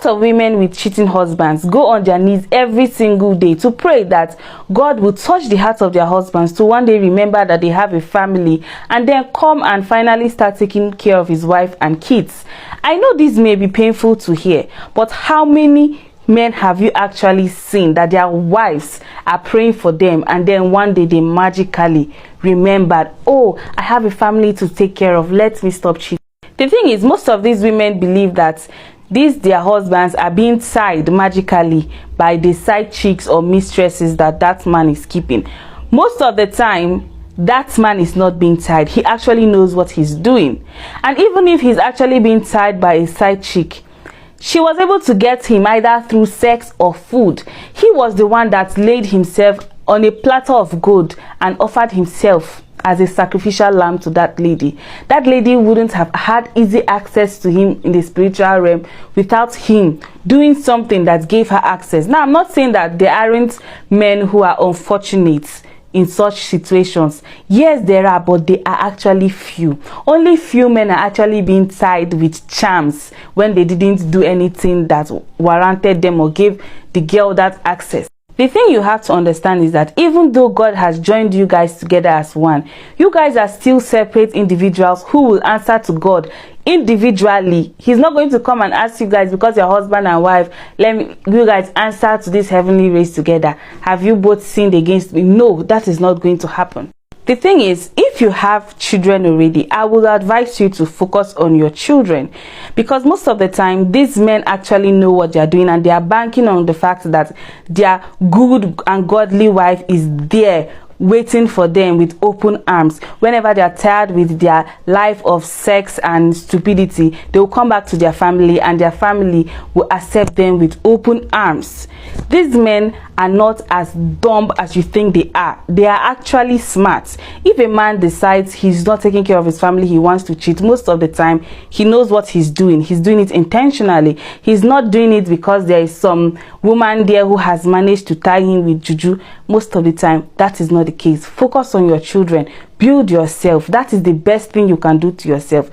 lot of women with cheating husbands go on their knees every single day to pray that God will touch the hearts of their husbands to one day remember that they have a family and then come and finally start taking care of his wife and kids. I know this may be painful to hear, but how many men have you actually seen that their wives are praying for them and then one day they magically remembered, oh, I have a family to take care of, let me stop cheating? The thing is, most of these women believe that their husbands are being tied magically by the side chicks or mistresses that man is keeping. Most of the time, that man is not being tied. He actually knows what he's doing. And even if he's actually being tied by a side chick, she was able to get him either through sex or food. He was the one that laid himself on a platter of gold and offered himself as a sacrificial lamb to that lady. That lady wouldn't have had easy access to him in the spiritual realm without him doing something that gave her access. Now, I'm not saying that there aren't men who are unfortunate in such situations. Yes, there are, but they are actually few. Only few men are actually being tied with charms when they didn't do anything that warranted them or gave the girl that access. The thing you have to understand is that even though God has joined you guys together as one, you guys are still separate individuals who will answer to God individually. He's not going to come and ask you guys, because you're husband and wife, you guys answer to this heavenly race together. Have you both sinned against me? No, that is not going to happen. The thing is, if you have children already, I will advise you to focus on your children, because most of the time these men actually know what they are doing and they are banking on the fact that their good and godly wife is there waiting for them with open arms. Whenever they are tired with their life of sex and stupidity, they will come back to their family and their family will accept them with open arms. These men are not as dumb as you think they are. They are actually smart. If a man decides he's not taking care of his family, he wants to cheat, most of the time he knows what he's doing. He's doing it intentionally. He's not doing it because there is some woman there who has managed to tie him with juju. Most of the time that is not the case. Focus on your children. Build yourself. That is the best thing you can do to yourself.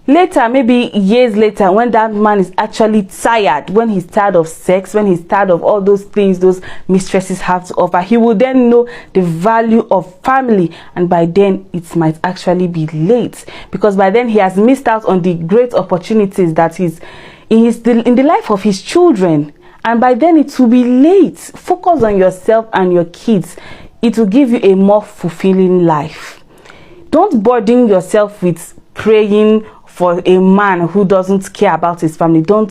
Later, maybe years later, when that man is actually tired, when he's tired of sex, when he's tired of all those things those mistresses have to offer, he will then know the value of family, and by then it might actually be late, because by then he has missed out on the great opportunities that he's in the life of his children, and by then it will be late. Focus on yourself and your kids. It will give you a more fulfilling life. Don't burden yourself with praying for a man who doesn't care about his family. Don't.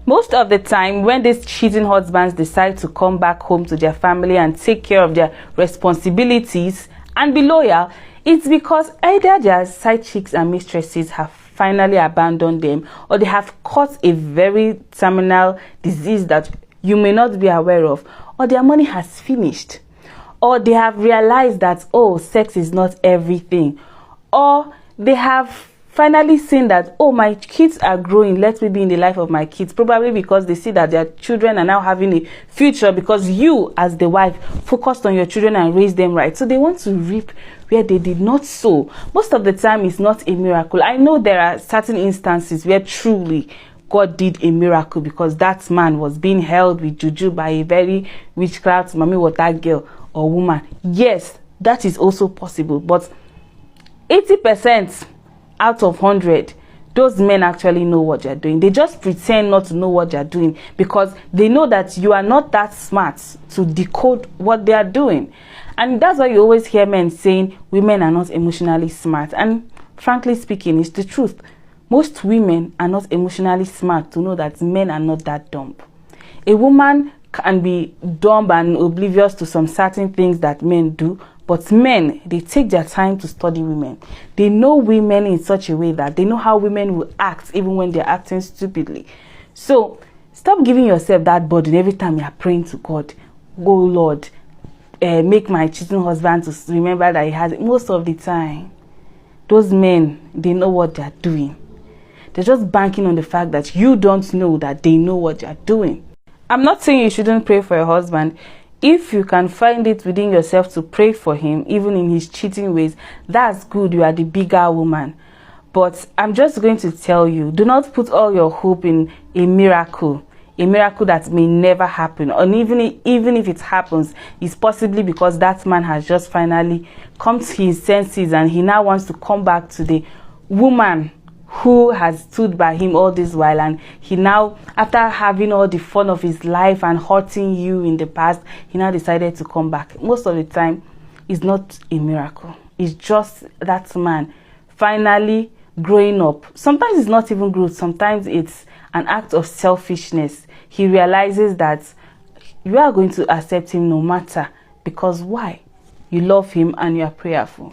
Most of the time, when these cheating husbands decide to come back home to their family and take care of their responsibilities and be loyal, it's because either their side chicks and mistresses have finally abandoned them, or they have caught a very terminal disease that you may not be aware of, or their money has finished, or they have realized that, oh, sex is not everything, or they have finally seen that, oh, my kids are growing, let me be in the life of my kids, probably because they see that their children are now having a future because you as the wife focused on your children and raised them right. So they want to reap where they did not sow. Most of the time it's not a miracle. I know there are certain instances where truly God did a miracle because that man was being held with juju by a very witchcraft mommy water girl or woman. Yes, that is also possible, but 80% out of 100, those men actually know what they're doing. They just pretend not to know what they're doing because they know that you are not that smart to decode what they are doing. And that's why you always hear men saying women are not emotionally smart. And frankly speaking, it's the truth. Most women are not emotionally smart to know that men are not that dumb. A woman can be dumb and oblivious to some certain things that men do, but men, they take their time to study women. They know women in such a way that they know how women will act even when they're acting stupidly. So stop giving yourself that burden every time you are praying to God. Oh Lord, make my cheating husband to remember that he has it. Most of the time, those men, they know what they're doing. They're just banking on the fact that you don't know that they know what they're doing. I'm not saying you shouldn't pray for your husband. If you can find it within yourself to pray for him, even in his cheating ways, that's good. You are the bigger woman. But I'm just going to tell you, do not put all your hope in a miracle that may never happen. Or even if it happens, it's possibly because that man has just finally come to his senses and he now wants to come back to the woman who has stood by him all this while, and he now, after having all the fun of his life and hurting you in the past, he now decided to come back. Most of the time, it's not a miracle. It's just that man finally growing up. Sometimes it's not even growth. Sometimes it's an act of selfishness. He realizes that you are going to accept him no matter, because why? You love him and you are prayerful.